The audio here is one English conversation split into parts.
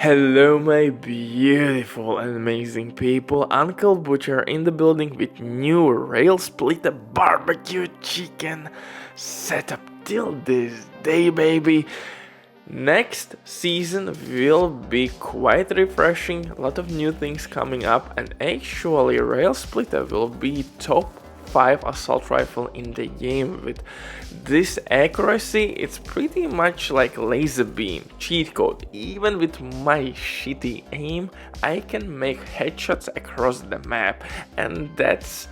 Hello my beautiful and amazing people, Uncle Butcher in the building with new rail splitter barbecue chicken setup till this day, baby. Next season will be quite refreshing, a lot of new things coming up, and actually rail splitter will be top 5 assault rifle in the game. With this accuracy, it's pretty much like laser beam cheat code. Even with my shitty aim, I can make headshots across the map, and that's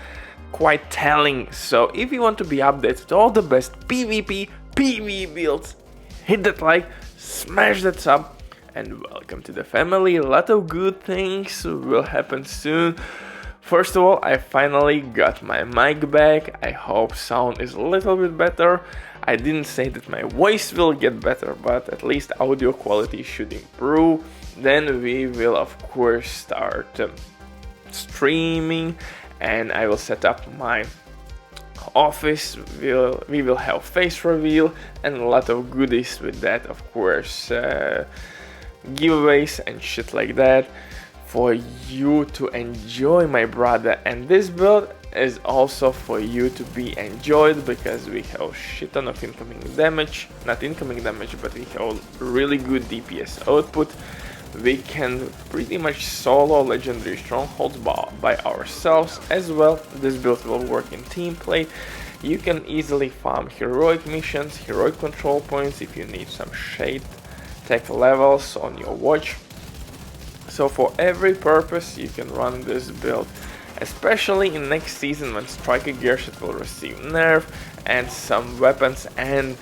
quite telling. So if you want to be updated with all the best PvP PvE builds, hit that like, smash that sub, and welcome to the family. A lot of good things will happen soon. First of all, I finally got my mic back. I hope sound is a little bit better. I didn't say that my voice will get better, but at least audio quality should improve. Then we will of course start streaming, and I will set up my office. We will have face reveal and a lot of goodies with that, of course, giveaways and shit like that for you to enjoy, my brother. And this build is also for you to be enjoyed because we have shit ton of incoming damage, not incoming damage, but we have really good DPS output. We can pretty much solo legendary strongholds by ourselves as well. This build will work in team play. You can easily farm heroic missions, heroic control points if you need some shade tech levels on your watch. So for every purpose you can run this build, especially in next season when striker gearset will receive nerf and some weapons and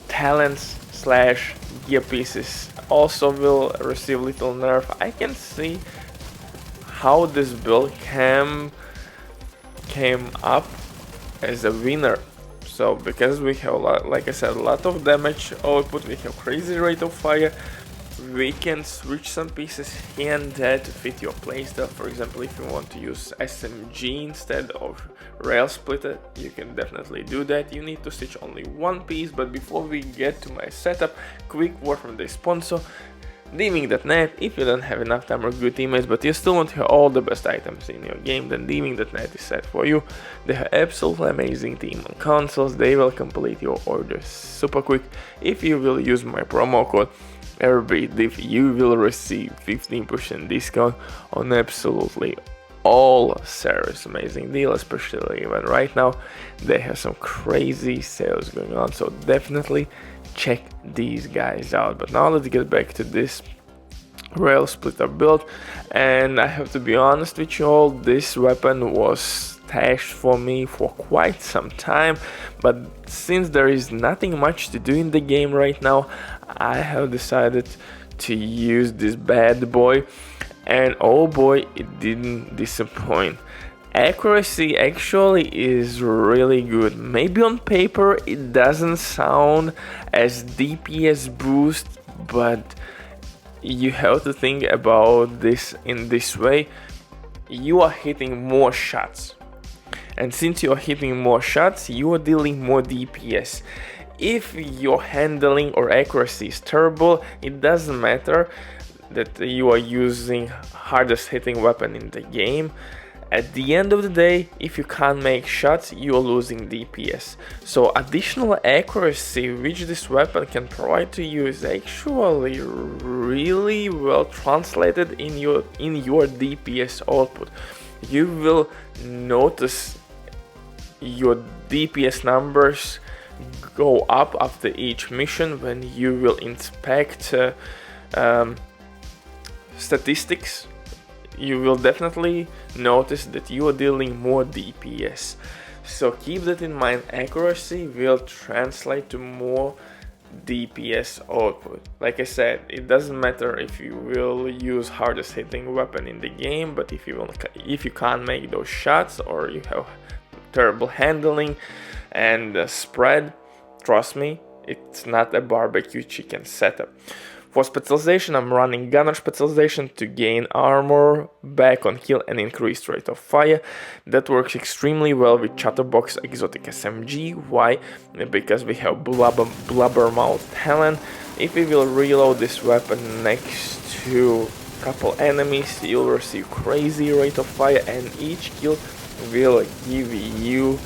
talents slash gear pieces also will receive little nerf. I can see how this build came up as a winner. So because we have, like I said, a lot of damage output, we have crazy rate of fire, we can switch some pieces here and there to fit your playstyle. For example, if you want to use SMG instead of rail splitter, you can definitely do that. You need to stitch only one piece, but before we get to my setup, quick word from the sponsor, Diving.net. If you don't have enough time or good teammates, but you still want to have all the best items in your game, then Diving.net is set for you. They have absolutely amazing team on consoles. They will complete your orders super quick. If you will use my promo code RBDIV, you will receive 15% discount on absolutely all series. Amazing deal, especially even right now they have some crazy sales going on, so definitely check these guys out. But now let's get back to this rail splitter build, and I have to be honest with you all, this weapon was stashed for me for quite some time, but since there is nothing much to do in the game right now, I have decided to use this bad boy, and oh boy, it didn't disappoint. Accuracy actually is really good. Maybe on paper it doesn't sound as DPS boost, but you have to think about this in this way. You are hitting more shots, and since you are hitting more shots, you are dealing more DPS. If your handling or accuracy is terrible, it doesn't matter that you are using hardest hitting weapon in the game. At the end of the day, if you can't make shots, you are losing DPS. So additional accuracy which this weapon can provide to you is actually really well translated in your DPS output. You will notice your DPS numbers go up after each mission when you will inspect statistics. You will definitely notice that you are dealing more DPS. So keep that in mind. Accuracy will translate to more DPS output. Like I said, it doesn't matter if you will use hardest hitting weapon in the game, but if you can't make those shots or you have terrible handling and spread, trust me, it's not a barbecue chicken setup. For specialization, I'm running gunner specialization to gain armor, back on kill and increased rate of fire. That works extremely well with Chatterbox exotic SMG. Why? Because we have Blubbermouth talent. If we will reload this weapon next to a couple enemies, you'll receive crazy rate of fire, and each kill will give you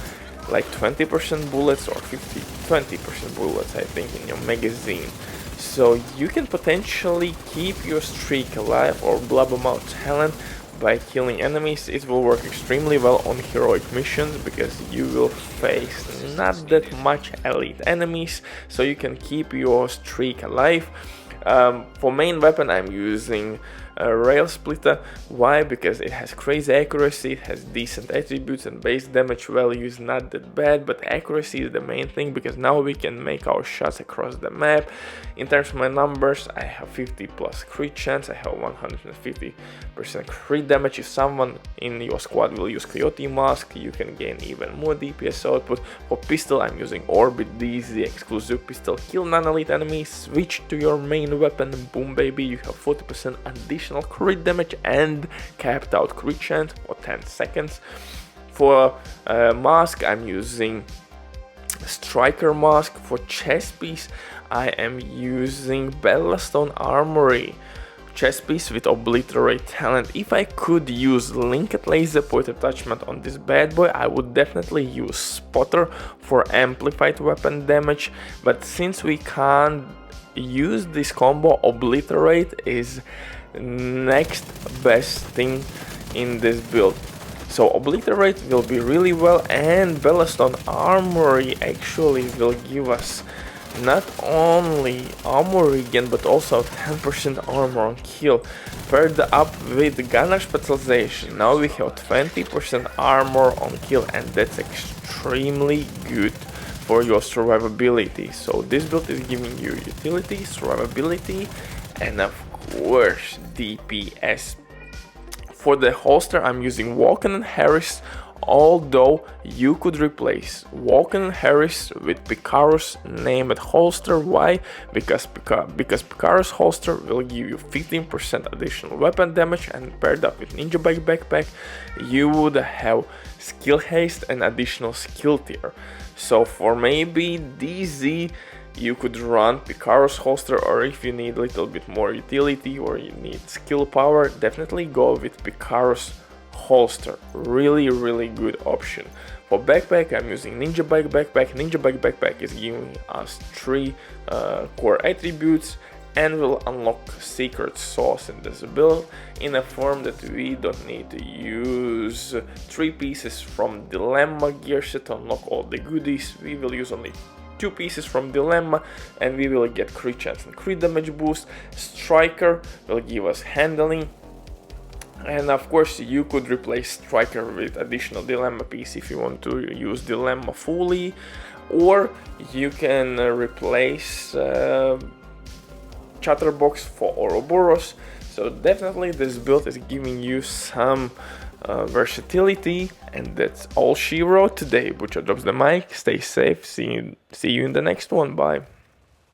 like 20% bullets or 20% bullets, I think, in your magazine. So you can potentially keep your streak alive or blab them out talent by killing enemies. It will work extremely well on heroic missions because you will face not that much elite enemies, so you can keep your streak alive. For main weapon I'm using a rail splitter. Why? Because it has crazy accuracy, it has decent attributes, and base damage value is not that bad, but accuracy is the main thing because now we can make our shots across the map. In terms of my numbers, I have 50 plus crit chance, I have 150% crit damage. If someone in your squad will use Coyote Mask, you can gain even more DPS output. For pistol, I'm using Orbit DZ exclusive pistol. Kill non-elite enemies, switch to your main weapon, boom baby, you have 40% additional crit damage and capped out crit chance for 10 seconds. For mask, I'm using Striker Mask. For chest piece, I am using Bellastone Armory chest piece with Obliterate talent. If I could use linked laser point attachment on this bad boy, I would definitely use Spotter for amplified weapon damage, but since we can't use this combo, Obliterate is next best thing in this build. So Obliterate will be really well, and Bellastone Armory actually will give us not only armor regen but also 10% armor on kill. Paired up with gunner specialization, now we have 20% armor on kill, and that's extremely good for your survivability. So this build is giving you utility, survivability, and of course DPS. For the holster, I'm using Walken and Harris, although you could replace Walken and Harris with Picaro's named holster. Why? Because Picaro's holster will give you 15% additional weapon damage, and paired up with NinjaBike backpack, you would have skill haste and additional skill tier. So for maybe DZ, you could run Picaro's holster, or if you need a little bit more utility or you need skill power, definitely go with Picaro's holster. Really good option. For backpack, I'm using NinjaBike backpack. NinjaBike backpack is giving us 3 core attributes and will unlock secret sauce in this build in a form that we don't need to use 3 pieces from Dilemma gear set to unlock all the goodies. We will use only 2 pieces from Dilemma, and we will get crit chance and crit damage boost. Striker will give us handling, and of course you could replace Striker with additional Dilemma piece if you want to use Dilemma fully, or you can replace Chatterbox for Ouroboros. So definitely this build is giving you some versatility, and that's all she wrote today. Butcher drops the mic. Stay safe. See you in the next one. Bye.